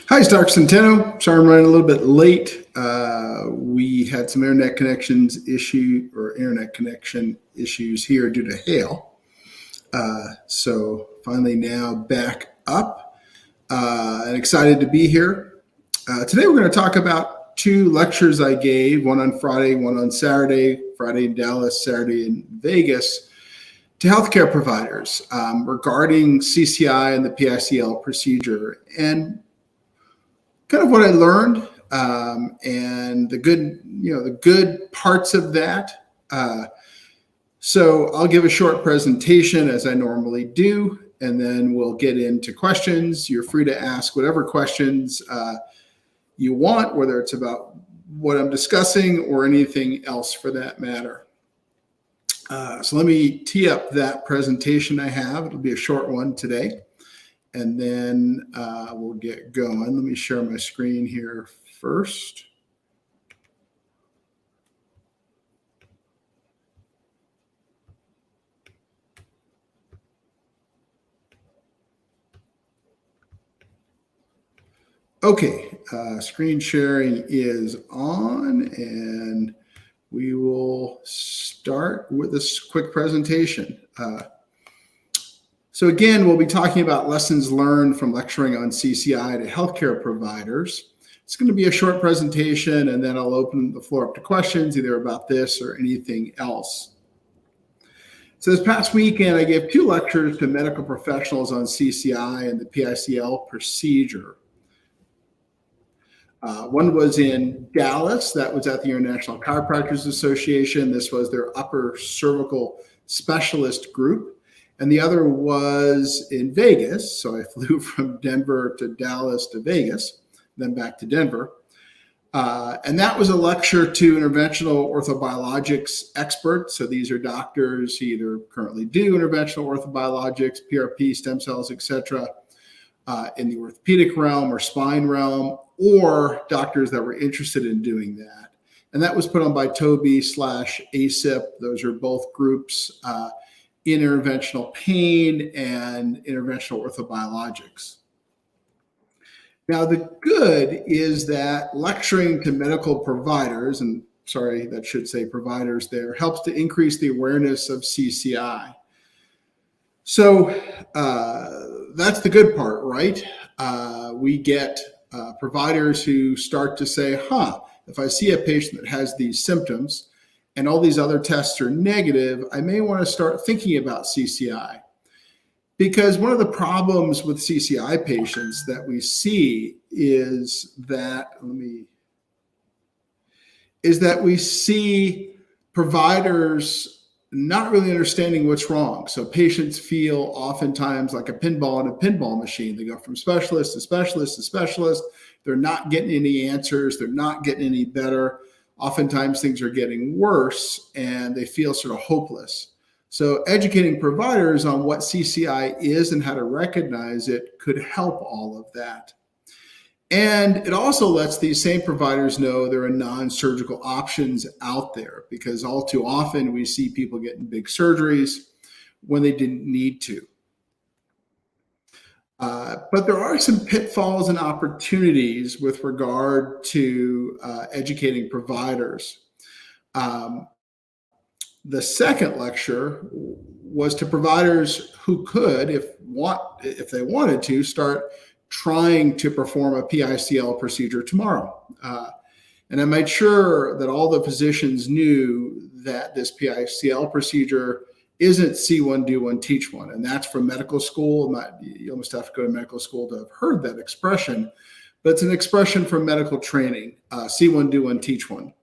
Hi, it's Dr. Centeno. Sorry I'm running a little bit late. We had some internet connection issues here due to hail. So finally now back up and excited to be here. Today we're going to talk about two lectures I gave, one on Friday, one on Saturday, Friday in Dallas, Saturday in Vegas, to healthcare providers regarding CCI and the PICL procedure, and kind of what I learned and the good parts of that. So I'll give a short presentation as I normally do, and then we'll get into questions. You're free to ask whatever questions you want, whether it's about what I'm discussing or anything else for that matter. So let me tee up that presentation I have. It'll be a short one today, and then we'll get going. Let me share my screen here first. Okay, screen sharing is on, and we will start with this quick presentation. So again, we'll be talking about lessons learned from lecturing on CCI to healthcare providers. It's going to be a short presentation, and then I'll open the floor up to questions, either about this or anything else. So this past weekend, I gave two lectures to medical professionals on CCI and the PICL procedure. One was in Dallas. That was at the International Chiropractors Association. This was their upper cervical specialist group. And the other was in Vegas. So I flew from Denver to Dallas to Vegas, then back to Denver. And that was a lecture to interventional orthobiologics experts. So these are doctors who either currently do interventional orthobiologics, PRP, stem cells, et cetera, in the orthopedic realm or spine realm, or doctors that were interested in doing that. And that was put on by Toby/ASIP. Those are both groups in interventional pain and interventional orthobiologics. Now, the good is that lecturing to medical providers, and sorry, that should say providers there, helps to increase the awareness of CCI. So that's the good part, right? We get providers who start to say, if I see a patient that has these symptoms and all these other tests are negative, I may want to start thinking about CCI. Because one of the problems with CCI patients that we see is that, we see providers not really understanding what's wrong. So patients feel oftentimes like a pinball in a pinball machine. They go from specialist to specialist to specialist. They're not getting any answers. They're not getting any better. Oftentimes things are getting worse and they feel sort of hopeless. So educating providers on what CCI is and how to recognize it could help all of that. And it also lets these same providers know there are non-surgical options out there, because all too often we see people getting big surgeries when they didn't need to. But there are some pitfalls and opportunities with regard to educating providers. The second lecture was to providers who could, if they wanted to, start trying to perform a PICL procedure tomorrow. And I made sure that all the physicians knew that this PICL procedure isn't see one, do one, teach one. And that's from medical school. You almost have to go to medical school to have heard that expression, but it's an expression from medical training, see one, do one, teach one.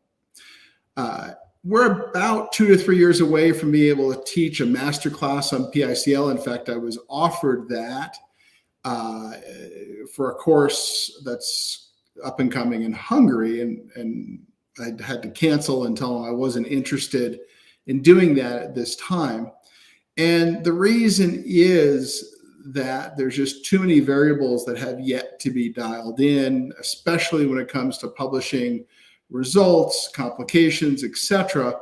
We're about 2 to 3 years away from being able to teach a master class on PICL. In fact, I was offered that for a course that's up and coming in Hungary, and I had to cancel and tell them I wasn't interested in doing that at this time. And the reason is that there's just too many variables that have yet to be dialed in, especially when it comes to publishing results, complications, etc.,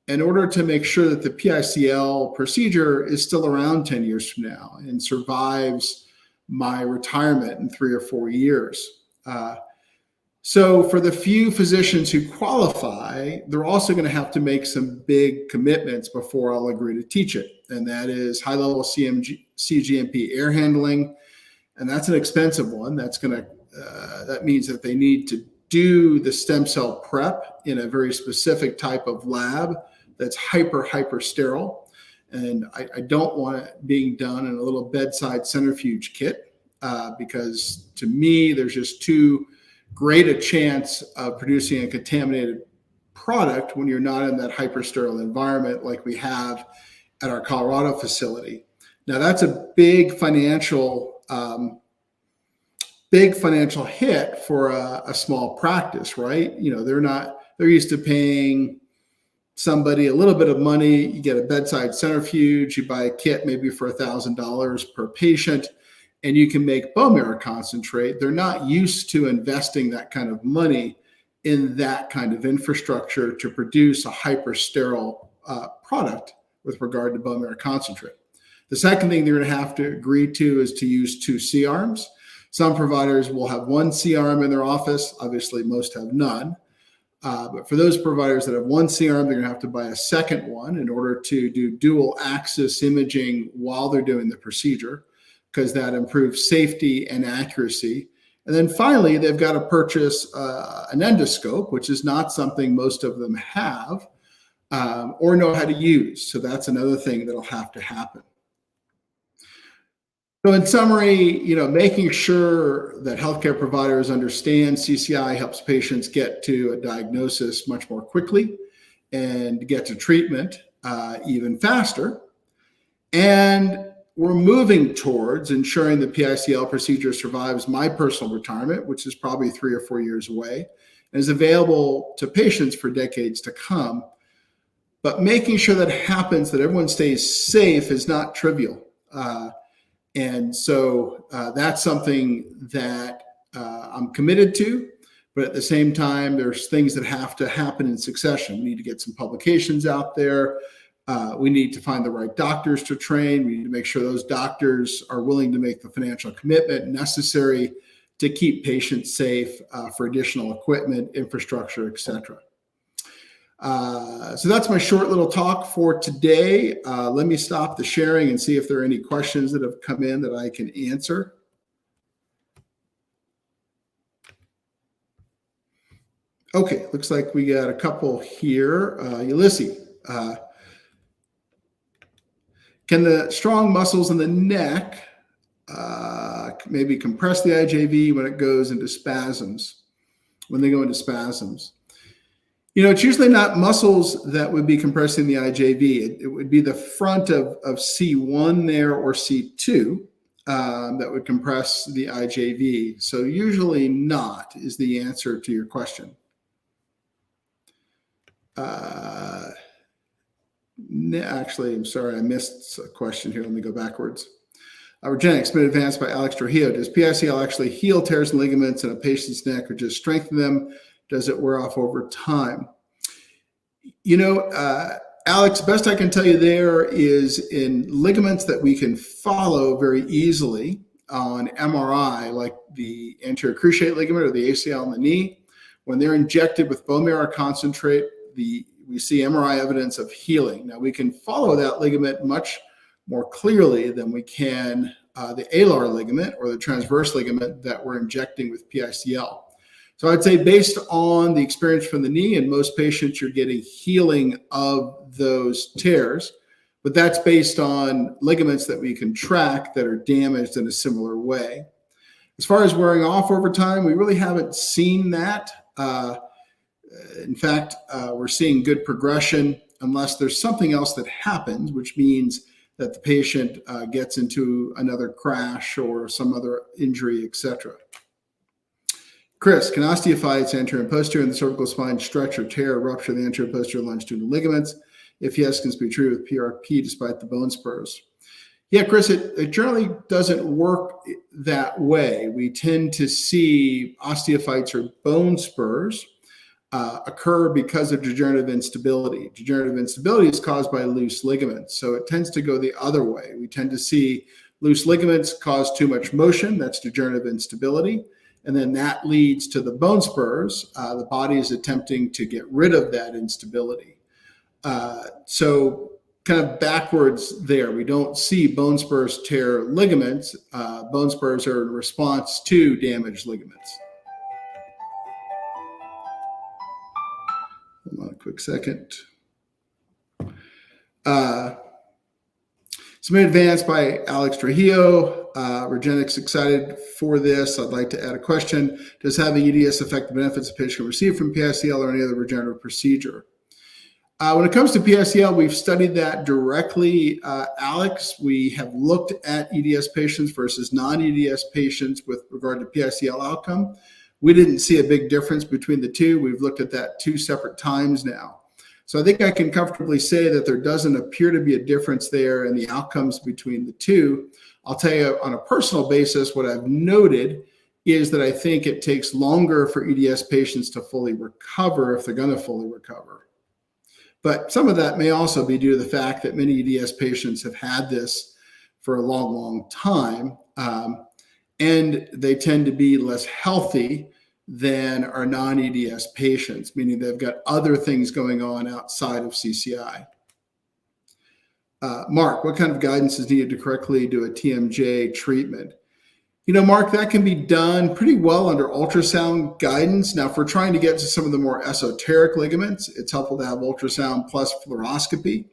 in order to make sure that the PICL procedure is still around 10 years from now and survives my retirement in 3 or 4 years. So for the few physicians who qualify, they're also going to have to make some big commitments before I'll agree to teach it. And that is high-level CGMP air handling. And that's an expensive one. That means that they need to do the stem cell prep in a very specific type of lab that's hyper sterile. And I don't want it being done in a little bedside centrifuge kit because to me, there's just too great a chance of producing a contaminated product when you're not in that hyper sterile environment like we have at our Colorado facility. Now that's a big financial hit for a small practice, right? They're used to paying somebody a little bit of money. You get a bedside centrifuge, you buy a kit maybe for $1,000 per patient, and you can make bone marrow concentrate. They're not used to investing that kind of money in that kind of infrastructure to produce a hyper sterile product with regard to bone marrow concentrate. The second thing they're going to have to agree to is to use 2 C-arms. Some providers will have 1 C-arm in their office. Obviously, most have none. But for those providers that have 1 C-arm, they're going to have to buy a second one in order to do dual axis imaging while they're doing the procedure, because that improves safety and accuracy. And then finally, they've got to purchase an endoscope, which is not something most of them have or know how to use. So that's another thing that'll have to happen. So in summary, making sure that healthcare providers understand CCI helps patients get to a diagnosis much more quickly and get to treatment even faster. And we're moving towards ensuring the PICL procedure survives my personal retirement, which is probably 3 or 4 years away, and is available to patients for decades to come. But making sure that happens, that everyone stays safe, is not trivial. And so that's something that I'm committed to, but at the same time, there's things that have to happen in succession. We need to get some publications out there. We need to find the right doctors to train. We need to make sure those doctors are willing to make the financial commitment necessary to keep patients safe for additional equipment, infrastructure, et cetera. So that's my short little talk for today. Let me stop the sharing and see if there are any questions that have come in that I can answer. Okay, looks like we got a couple here. Ulysses, can the strong muscles in the neck maybe compress the IJV when it goes into spasms, when they go into spasms? It's usually not muscles that would be compressing the IJV. It would be the front of C1 there or C2 that would compress the IJV. So usually not is the answer to your question. Actually, I'm sorry, I missed a question here. Let me go backwards. Regenetics been advanced by Alex Trujillo. Does PICL actually heal tears and ligaments in a patient's neck or just strengthen them? Does it wear off over time? Alex, best I can tell you there is in ligaments that we can follow very easily on MRI, like the anterior cruciate ligament or the ACL in the knee. When they're injected with bone marrow concentrate, we see MRI evidence of healing. Now, we can follow that ligament much more clearly than we can the alar ligament or the transverse ligament that we're injecting with PICL. So I'd say based on the experience from the knee, in most patients, you're getting healing of those tears, but that's based on ligaments that we can track that are damaged in a similar way. As far as wearing off over time, we really haven't seen that. In fact, we're seeing good progression unless there's something else that happens, which means that the patient gets into another crash or some other injury, etc. Chris, can osteophytes anterior and posterior in the cervical spine stretch or tear or rupture the anterior posterior longitudinal ligaments? If yes, can this be treated with PRP despite the bone spurs? Yeah, Chris, it generally doesn't work that way. We tend to see osteophytes or bone spurs occur because of degenerative instability. Degenerative instability is caused by loose ligaments, so it tends to go the other way. We tend to see loose ligaments cause too much motion, that's degenerative instability, and then that leads to the bone spurs. The body is attempting to get rid of that instability. So kind of backwards there. We don't see bone spurs tear ligaments. Bone spurs are in response to damaged ligaments. Hold on a quick second. Submitted advance by Alex Trujillo. Regenix excited for this. I'd like to add a question. Does having EDS affect the benefits a patient can receive from PICL or any other regenerative procedure? When it comes to PICL, we've studied that directly, Alex. We have looked at EDS patients versus non-EDS patients with regard to PICL outcome. We didn't see a big difference between the two. We've looked at that 2 separate times now. So I think I can comfortably say that there doesn't appear to be a difference there in the outcomes between the two. I'll tell you on a personal basis, what I've noted is that I think it takes longer for EDS patients to fully recover if they're going to fully recover. But some of that may also be due to the fact that many EDS patients have had this for a long, long time, and they tend to be less healthy than our non-EDS patients, meaning they've got other things going on outside of CCI. Mark, what kind of guidance is needed to correctly do a TMJ treatment? You know, Mark, that can be done pretty well under ultrasound guidance. Now, if we're trying to get to some of the more esoteric ligaments, it's helpful to have ultrasound plus fluoroscopy.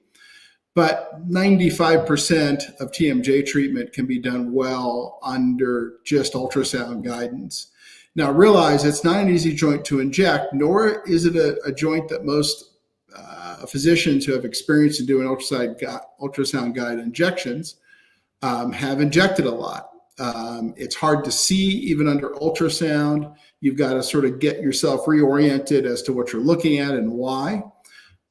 But 95% of TMJ treatment can be done well under just ultrasound guidance. Now, realize it's not an easy joint to inject, nor is it a joint that most physicians who have experience in doing ultrasound guided injections have injected a lot. It's hard to see even under ultrasound. You've got to sort of get yourself reoriented as to what you're looking at and why.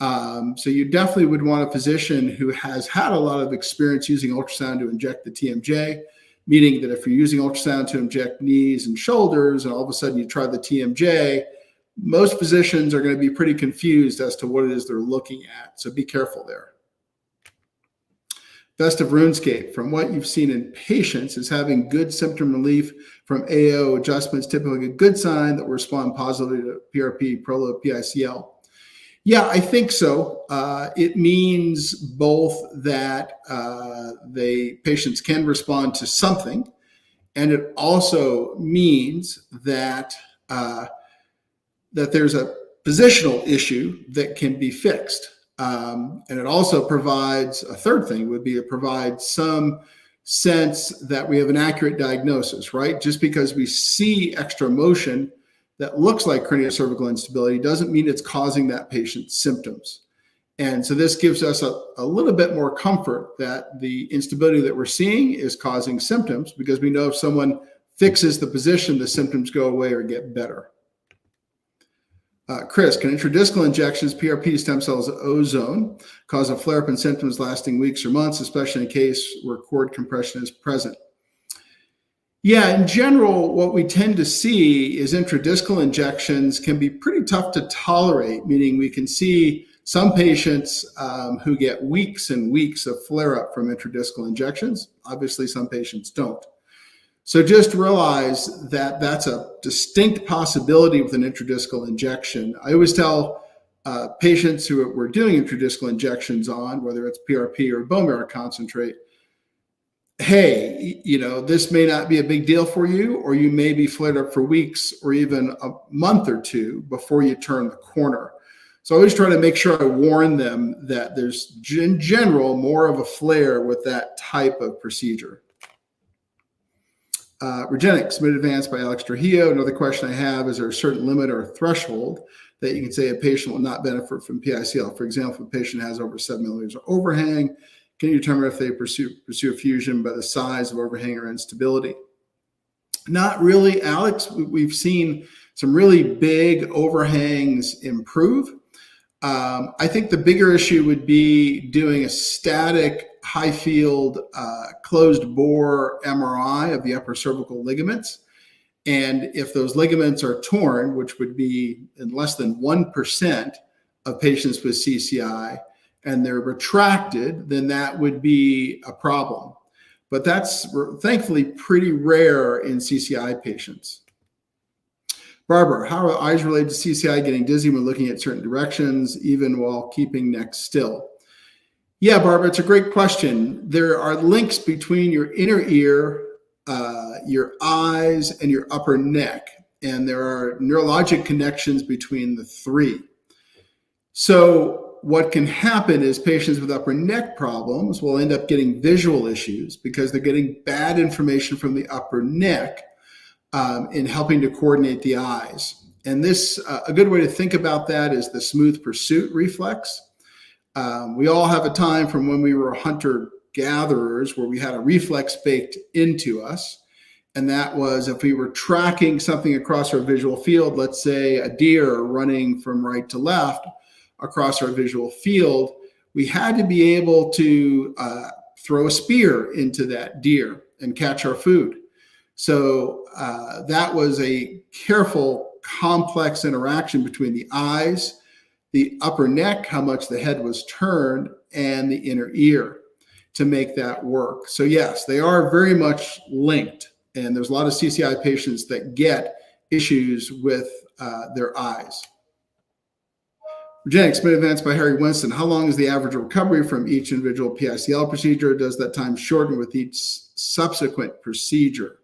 So you definitely would want a physician who has had a lot of experience using ultrasound to inject the TMJ, meaning that if you're using ultrasound to inject knees and shoulders and all of a sudden you try the TMJ, most physicians are going to be pretty confused as to what it is they're looking at. So be careful there. Best of RuneScape, from what you've seen in patients, is having good symptom relief from AO adjustments typically a good sign that will respond positively to PRP, Prolo, PICL? Yeah, I think so. It means both that the patients can respond to something, and it also means that that there's a positional issue that can be fixed. And it also provides, a third thing would be it provides some sense that we have an accurate diagnosis, right? Just because we see extra motion that looks like craniocervical instability doesn't mean it's causing that patient's symptoms. And so this gives us a little bit more comfort that the instability that we're seeing is causing symptoms, because we know if someone fixes the position, the symptoms go away or get better. Chris, can intradiscal injections, PRP, stem cells, ozone, cause a flare-up in symptoms lasting weeks or months, especially in a case where cord compression is present? Yeah, in general, what we tend to see is intradiscal injections can be pretty tough to tolerate, meaning we can see some patients who get weeks and weeks of flare-up from intradiscal injections. Obviously, some patients don't. So just realize that that's a distinct possibility with an intradiscal injection. I always tell patients who we're doing intradiscal injections on, whether it's PRP or bone marrow concentrate, hey, you know, this may not be a big deal for you, or you may be flared up for weeks or even a month or two before you turn the corner. So I always try to make sure I warn them that there's in general more of a flare with that type of procedure. Regenix, submitted advance by Alex Trujillo. Another question I have, is there a certain limit or threshold that you can say a patient will not benefit from PICL? For example, if a patient has over 7 millimeters of overhang, can you determine if they pursue a fusion by the size of overhang or instability? Not really, Alex. We've seen some really big overhangs improve. I think the bigger issue would be doing a static high field closed bore MRI of the upper cervical ligaments. And if those ligaments are torn, which would be in less than 1% of patients with CCI, and they're retracted, then that would be a problem. But that's thankfully pretty rare in CCI patients. Barbara, how are eyes related to CCI getting dizzy when looking at certain directions, even while keeping neck still? Yeah, Barbara, it's a great question. There are links between your inner ear, your eyes, and your upper neck, and there are neurologic connections between the three. So what can happen is patients with upper neck problems will end up getting visual issues because they're getting bad information from the upper neck in helping to coordinate the eyes. And this, a good way to think about that is the smooth pursuit reflex. We all have a time from when we were hunter-gatherers where we had a reflex baked into us. And that was if we were tracking something across our visual field, let's say a deer running from right to left across our visual field, we had to be able to throw a spear into that deer and catch our food. So that was a careful, complex interaction between the eyes, the upper neck, how much the head was turned, and the inner ear to make that work. So yes, they are very much linked. And there's a lot of CCI patients that get issues with their eyes. Eugenics been advanced by Harry Winston. How long is the average recovery from each individual PICL procedure? Does that time shorten with each subsequent procedure?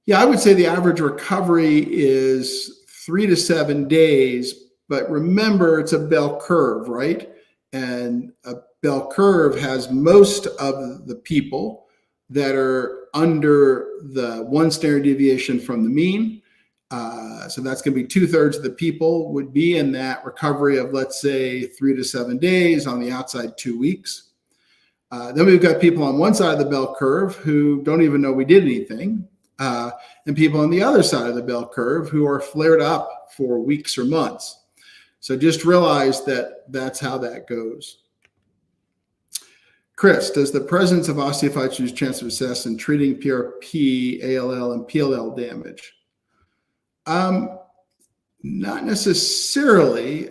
Yeah, I would say the average recovery is 3 to 7 days, but remember it's a bell curve, right? And a bell curve has most of the people that are under the 1 standard deviation from the mean. So that's going to be 2/3 of the people would be in that recovery of, let's say, 3 to 7 days, on the outside 2 weeks. Then we've got people on one side of the bell curve who don't even know we did anything, and people on the other side of the bell curve who are flared up for weeks or months. So just realize that that's how that goes. Chris, does the presence of osteophytes reduce chance of success in treating PRP, ALL, and PLL damage? Not necessarily,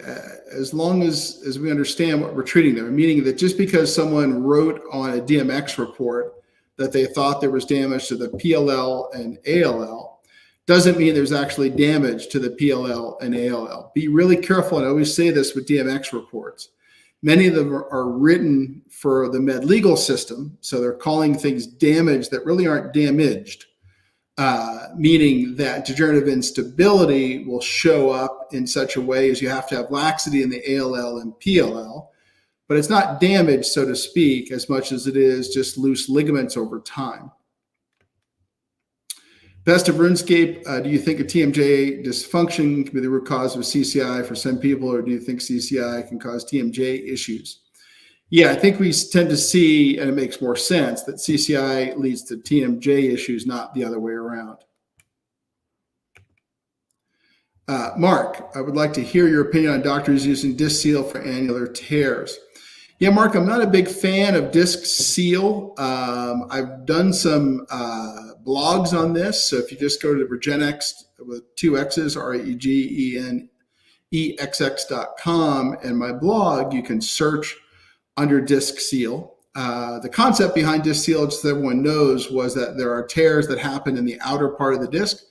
as long as we understand what we're treating there, meaning that just because someone wrote on a DMX report that they thought there was damage to the PLL and ALL doesn't mean there's actually damage to the PLL and ALL. Be really careful, and I always say this with DMX reports. Many of them are written for the med legal system, so they're calling things damage that really aren't damaged. Meaning that degenerative instability will show up in such a way as you have to have laxity in the ALL and PLL, but it's not damage, so to speak, as much as it is just loose ligaments over time. Best of RuneScape, do you think a TMJ dysfunction can be the root cause of CCI for some people, or do you think CCI can cause TMJ issues? Yeah, I think we tend to see, and it makes more sense, that CCI leads to TMJ issues, not the other way around. Mark, I would like to hear your opinion on doctors using disc seal for annular tears. Yeah, Mark, I'm not a big fan of disc seal. I've done some blogs on this. So if you just go to Regenex with 2 X's, REGENEXX.com, and my blog, you can search under disc seal. The concept behind disc seal, just so everyone knows, was that there are tears that happen in the outer part of the disc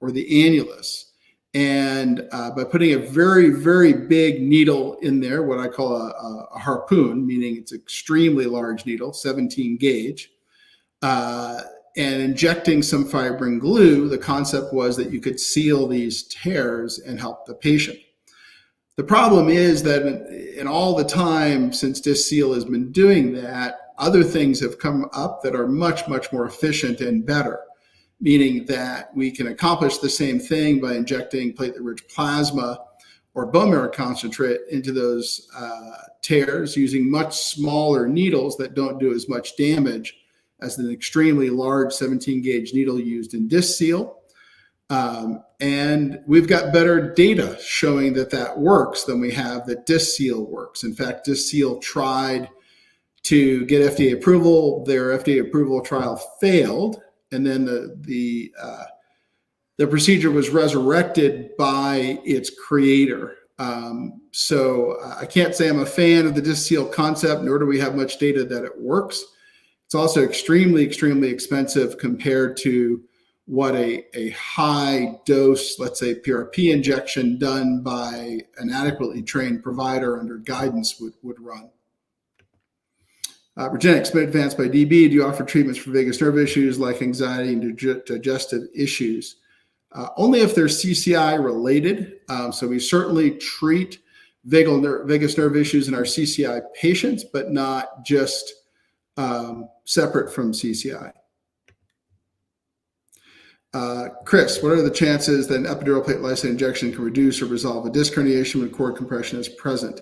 or the annulus. And by putting a very, very big needle in there, what I call a harpoon, meaning it's an extremely large needle, 17 gauge, and injecting some fibrin glue, the concept was that you could seal these tears and help the patient. The problem is that in all the time since disc seal has been doing that, other things have come up that are much, much more efficient and better, meaning that we can accomplish the same thing by injecting platelet-rich plasma or bone marrow concentrate into those tears using much smaller needles that don't do as much damage as an extremely large 17 gauge needle used in disc seal. And we've got better data showing that that works than we have that disc seal works. In fact, disc seal tried to get FDA approval. Their FDA approval trial failed, and then the procedure was resurrected by its creator. So I can't say I'm a fan of the disc seal concept, nor do we have much data that it works. It's also extremely, extremely expensive compared to what a high dose, let's say PRP injection done by an adequately trained provider under guidance would run. Regenix, been advanced by DB. Do you offer treatments for vagus nerve issues like anxiety and digestive issues? Only if they're CCI related. So we certainly treat vagus nerve issues in our CCI patients, but not just separate from CCI. Chris, what are the chances that an epidural plate lysate injection can reduce or resolve a disc herniation when cord compression is present?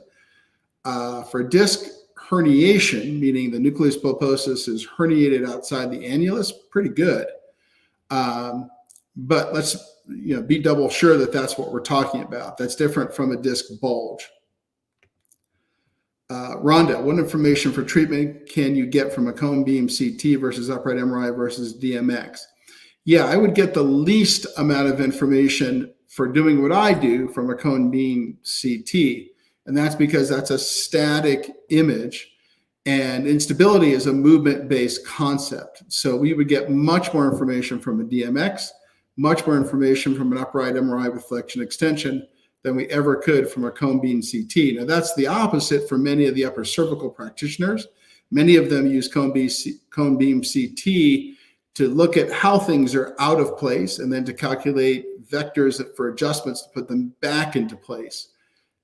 For disc herniation, meaning the nucleus pulposus is herniated outside the annulus, pretty good. But let's be double sure that that's what we're talking about. That's different from a disc bulge. Rhonda, what information for treatment can you get from a cone beam CT versus upright MRI versus DMX? Yeah, I would get the least amount of information for doing what I do from a cone beam CT. And that's because that's a static image, and instability is a movement-based concept. So we would get much more information from a DMX, much more information from an upright MRI with flexion extension than we ever could from a cone beam CT. Now that's the opposite for many of the upper cervical practitioners. Many of them use cone beam CT to look at how things are out of place and then to calculate vectors for adjustments to put them back into place.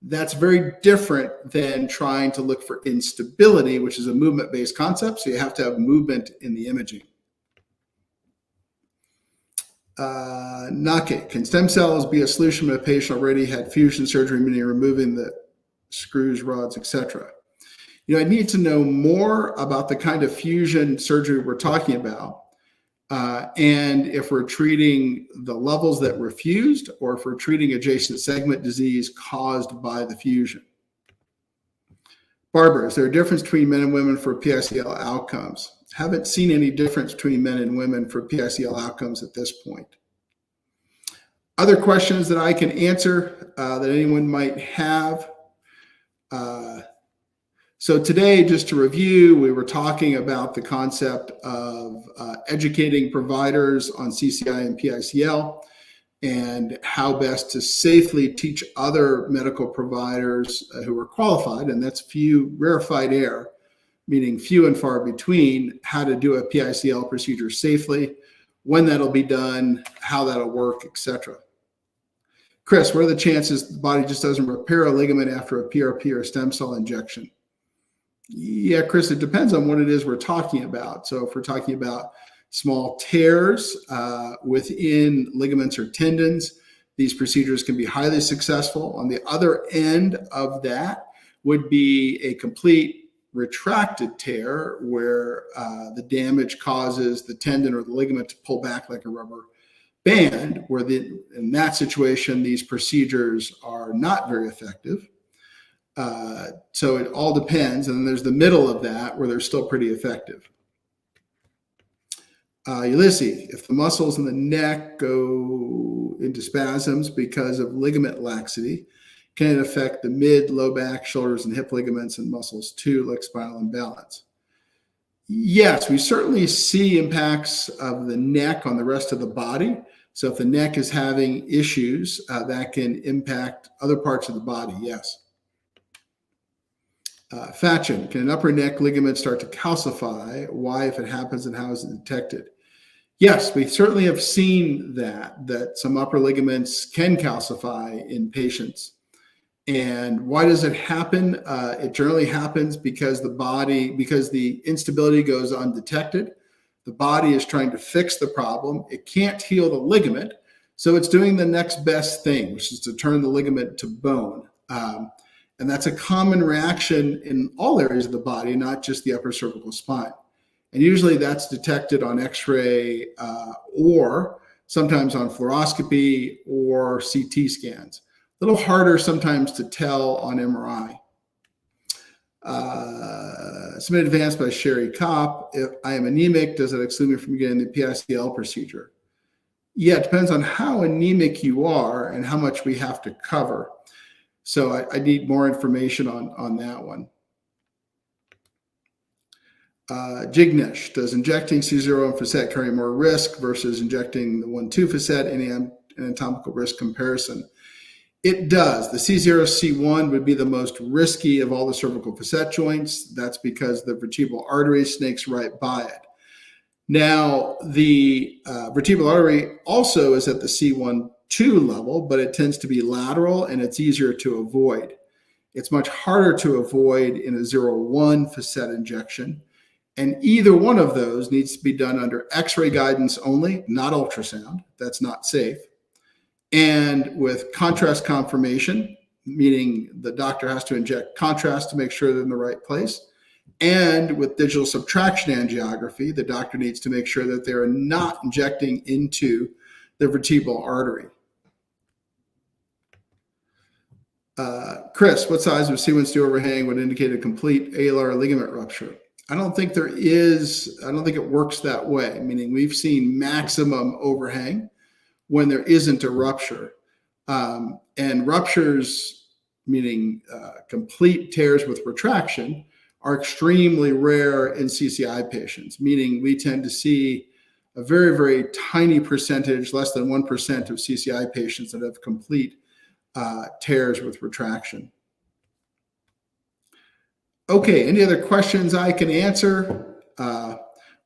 That's very different than trying to look for instability, which is a movement-based concept. So you have to have movement in the imaging. Nake, can stem cells be a solution when a patient already had fusion surgery, meaning removing the screws, rods, etc.? I need to know more about the kind of fusion surgery we're talking about. And if we're treating the levels that were fused, or if we're treating adjacent segment disease caused by the fusion. Barbara, is there a difference between men and women for PICL outcomes? Haven't seen any difference between men and women for PICL outcomes at this point. Other questions that I can answer that anyone might have. So today, just to review, we were talking about the concept of educating providers on CCI and PICL and how best to safely teach other medical providers who are qualified, and that's rarefied air, meaning few and far between, how to do a PICL procedure safely, when that'll be done, how that'll work, etc. Chris, what are the chances the body just doesn't repair a ligament after a PRP or a stem cell injection? Yeah, Chris, it depends on what it is we're talking about. So if we're talking about small tears within ligaments or tendons, these procedures can be highly successful. On the other end of that would be a complete retracted tear where the damage causes the tendon or the ligament to pull back like a rubber band, where in that situation, these procedures are not very effective. So it all depends. And then there's the middle of that where they're still pretty effective. Ulysses, if the muscles in the neck go into spasms because of ligament laxity, can it affect the mid, low back, shoulders, and hip ligaments and muscles too, like spinal imbalance? Yes, we certainly see impacts of the neck on the rest of the body. So if the neck is having issues, that can impact other parts of the body, yes. Fatchin, can an upper neck ligament start to calcify? Why, if it happens, and how is it detected? Yes, we certainly have seen that some upper ligaments can calcify in patients. And why does it happen? It generally happens because the instability goes undetected. The body is trying to fix the problem. It can't heal the ligament, so it's doing the next best thing, which is to turn the ligament to bone. And that's a common reaction in all areas of the body, not just the upper cervical spine. And usually that's detected on X-ray or sometimes on fluoroscopy or CT scans. A little harder sometimes to tell on MRI. Submitted advanced by Sherry Kopp. If I am anemic, does that exclude me from getting the PICL procedure? Yeah, it depends on how anemic you are and how much we have to cover. So I need more information on that one. Jignesh, does injecting C01 facet carry more risk versus injecting the 1,2 facet? Any anatomical risk comparison? It does. The C0C1 would be the most risky of all the cervical facet joints. That's because the vertebral artery snakes right by it. Now, the vertebral artery also is at the C1-2 level, but it tends to be lateral and it's easier to avoid. It's much harder to avoid in a 0-1 facet injection. And either one of those needs to be done under X-ray guidance only, not ultrasound. That's not safe. And with contrast confirmation, meaning the doctor has to inject contrast to make sure they're in the right place. And with digital subtraction angiography, the doctor needs to make sure that they're not injecting into the vertebral artery. Chris, what size of C1-2 overhang would indicate a complete alar ligament rupture? I don't think there is. I don't think it works that way, meaning we've seen maximum overhang when there isn't a rupture. And ruptures, meaning complete tears with retraction, are extremely rare in CCI patients, meaning we tend to see a very, very tiny percentage, less than 1% of CCI patients that have complete tears with retraction. Okay, any other questions I can answer?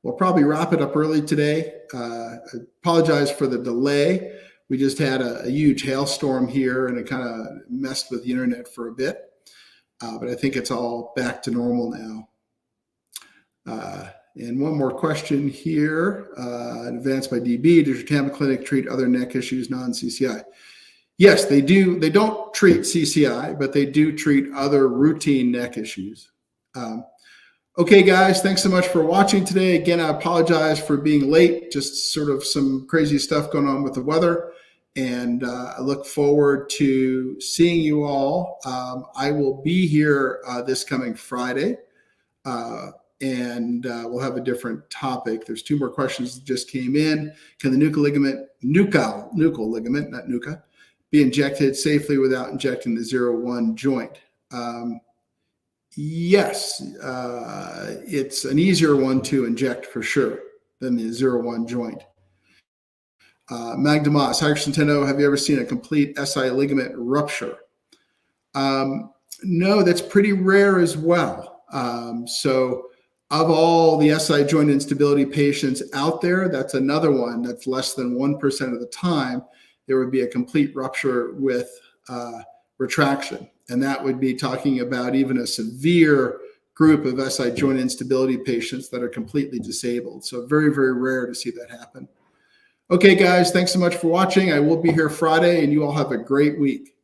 We'll probably wrap it up early today. I apologize for the delay. We just had a huge hailstorm here and it kind of messed with the internet for a bit. But I think it's all back to normal now. And one more question here. Advanced by DB, does your Tampa clinic treat other neck issues, non-CCI? Yes, they do. They don't treat CCI, but they do treat other routine neck issues. Okay, guys, thanks so much for watching today. Again, I apologize for being late, just sort of some crazy stuff going on with the weather. And I look forward to seeing you all. I will be here this coming Friday, and we'll have a different topic. There's 2 more questions that just came in. Can the nuchal ligament, not nuca, be injected safely without injecting the 0-1 joint? Yes, it's an easier one to inject for sure than the 0-1 joint. Magda Moss, Dr. Centeno, have you ever seen a complete SI ligament rupture? No, that's pretty rare as well. So of all the SI joint instability patients out there, that's another one that's less than 1% of the time there would be a complete rupture with retraction. And that would be talking about even a severe group of SI joint instability patients that are completely disabled. So very, very rare to see that happen. Okay, guys, thanks so much for watching. I will be here Friday, and you all have a great week.